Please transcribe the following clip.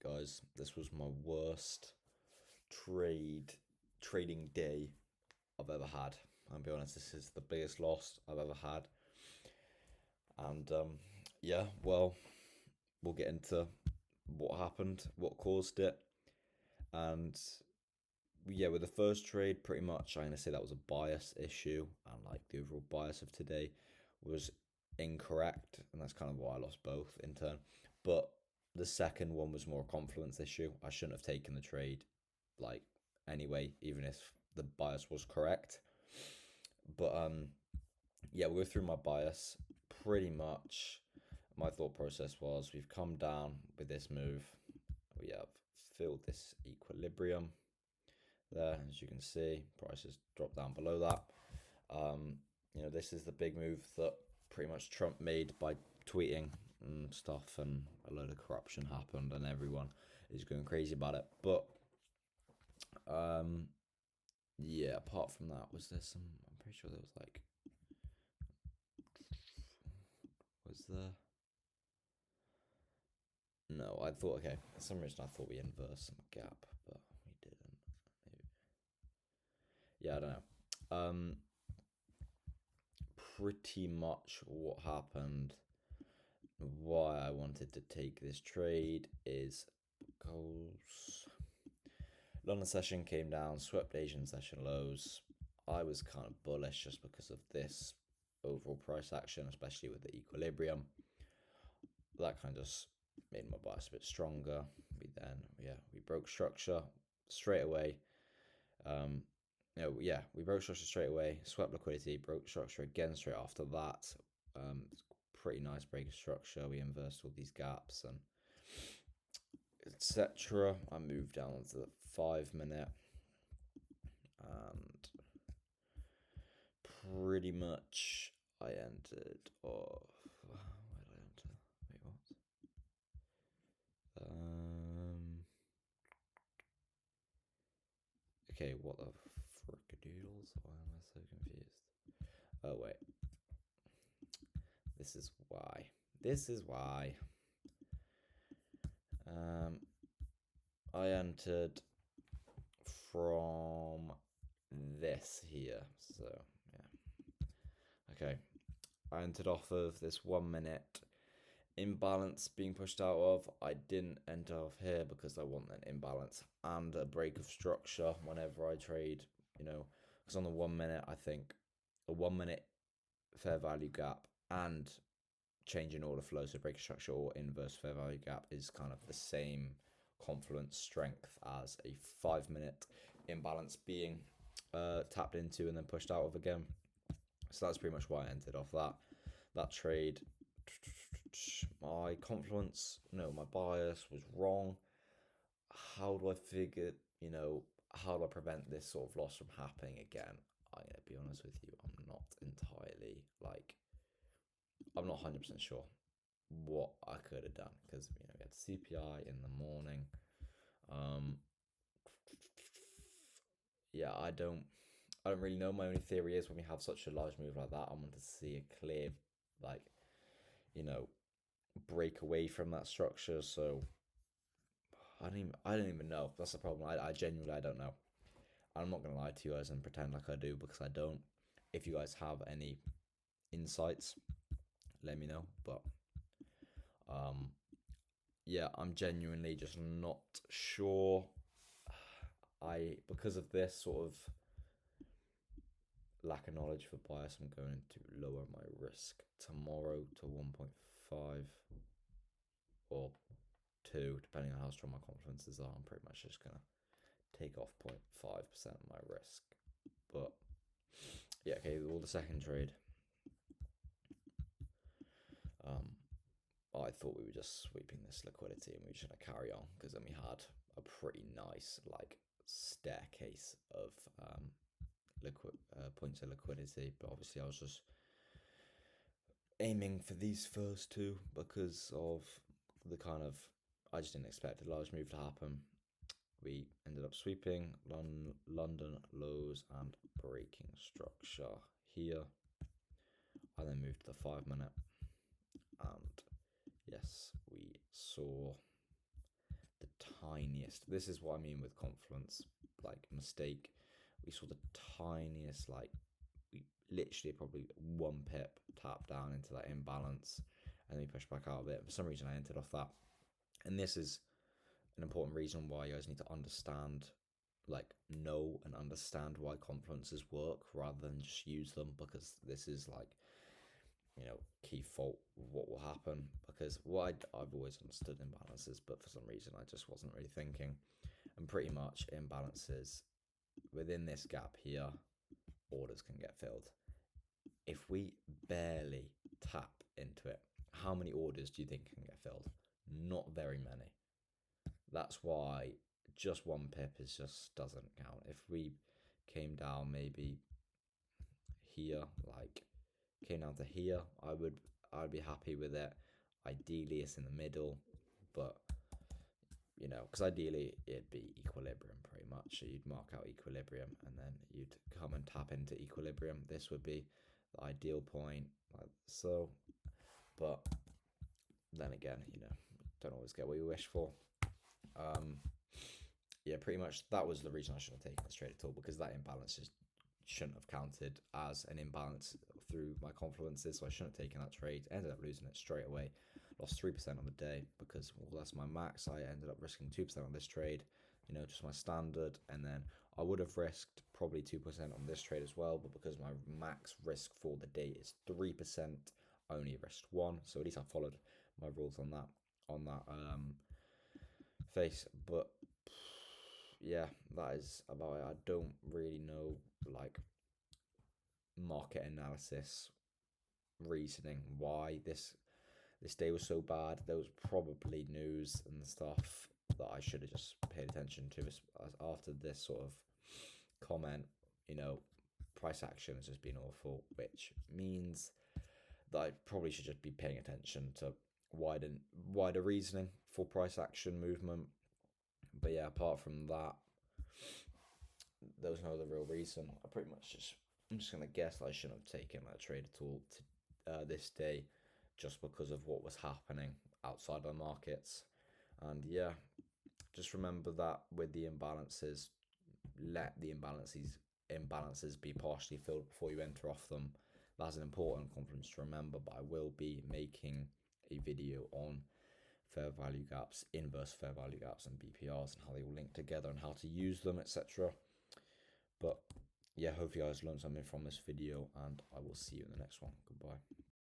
guys. This was my worst trading day I've ever had. I'll be honest, this is the biggest loss I've ever had. And yeah, well, we'll get into what happened, what caused it, and yeah, with the first trade, pretty much I'm gonna say that was a bias issue, and like the overall bias of today was incorrect, and that's kind of why I lost both in turn. But the second one was more a confluence issue. I shouldn't have taken the trade, like anyway, even if the bias was correct. But yeah, we'll go through my bias. Pretty much, my thought process was we've come down with this move. We have filled this equilibrium there, as you can see. Prices drop down below that. This is the big move that pretty much Trump made by tweeting and stuff, and a load of corruption happened, and everyone is going crazy about it. But yeah, apart from that, was there some? I'm pretty sure there was like, was there? No, I thought, okay, for some reason I thought we inverse some gap, but we didn't. Maybe. Yeah, I don't know. Pretty much what happened, why I wanted to take this trade is because London session came down, swept Asian session lows. I was kind of bullish just because of this overall price action, especially with the equilibrium. That kind of just made my bias a bit stronger. We broke structure straight away. We broke structure straight away, swept liquidity, broke structure again straight after that. Pretty nice break of structure. We inversed all these gaps and etc. I moved down to the 5 minute, and pretty much I entered off. Where did I enter? Wait, what? Okay, what the frickadoodles? Why am I so confused? Oh wait. This is why. This is why. I entered from this here. So yeah. Okay. I entered off of this 1 minute imbalance being pushed out of. I didn't enter off here because I want an imbalance and a break of structure whenever I trade, because on the 1 minute, I think a 1 minute fair value gap and change in order flow, so break of structure or inverse fair value gap, is kind of the same confluence strength as a 5 minute imbalance being tapped into and then pushed out of again. So that's pretty much why I entered off that trade. My confluence, my bias was wrong. How do I figure, how do I prevent this sort of loss from happening again? I'm going to be honest with you, I'm not entirely, I'm not 100% sure what I could have done, because, we had CPI in the morning. Yeah, I don't really know. My only theory is when we have such a large move like that, I want to see a clear, break away from that structure. So I don't even know. That's the problem. I genuinely, I don't know. I'm not gonna lie to you guys and pretend like I do, because I don't. If you guys have any insights, let me know. But yeah, I'm genuinely just not sure. Because of this sort of lack of knowledge for bias, I'm going to lower my risk tomorrow to 1.5 or 2, depending on how strong my confidences are. I'm pretty much just gonna take off 0.5% of my risk. But yeah, okay, well, the second trade, I thought we were just sweeping this liquidity and we were just gonna carry on, because then we had a pretty nice staircase of points of liquidity. But obviously I was just aiming for these first two because of the kind of, I just didn't expect a large move to happen. We ended up sweeping London lows and breaking structure here. I then moved to the 5 minute, and yes, we saw the tiniest. This is what I mean with confluence, like mistake. We saw the tiniest, like we literally probably 1 pip tap down into that imbalance, and then we push back out of it. For some reason, I entered off that, and this is an important reason why you guys need to understand, like, know and understand why confluences work rather than just use them, because this is like, key fault of what will happen. Because I've always understood imbalances, but for some reason I just wasn't really thinking. And pretty much imbalances within this gap here, orders can get filled. If we barely tap into it, how many orders do you think can get filled? Not very many. That's why just 1 pip just doesn't count. If we came down maybe here, like came down to here, I'd be happy with it. Ideally, it's in the middle, but because ideally it'd be equilibrium pretty much. So you'd mark out equilibrium, and then you'd come and tap into equilibrium. This would be the ideal point, like so. But then again, don't always get what you wish for. Yeah, pretty much that was the reason I shouldn't have taken this trade at all, because that imbalance just shouldn't have counted as an imbalance through my confluences, so I shouldn't have taken that trade. Ended up losing it straight away. Lost 3% on the day because, well, that's my max. I ended up risking 2% on this trade, just my standard. And then I would have risked probably 2% on this trade as well, but because my max risk for the day is 3%, I only risked 1. So at least I followed my rules on that face. But yeah, that is about it. I don't really know, like, market analysis, reasoning why this day was so bad. There was probably news and stuff that I should have just paid attention to after this sort of comment. Price action has just been awful, which means that I probably should just be paying attention to wider reasoning for price action movement. But yeah, apart from that, there was no other real reason. I'm just gonna guess that I shouldn't have taken that trade at all this day, just because of what was happening outside of the markets. And yeah, just remember that with the imbalances, let the imbalances be partially filled before you enter off them. That's an important confluence to remember. But I will be making a video on fair value gaps, inverse fair value gaps, and BPRs, and how they all link together and how to use them, etc. But yeah, hope you guys learned something from this video, and I will see you in the next one. Goodbye.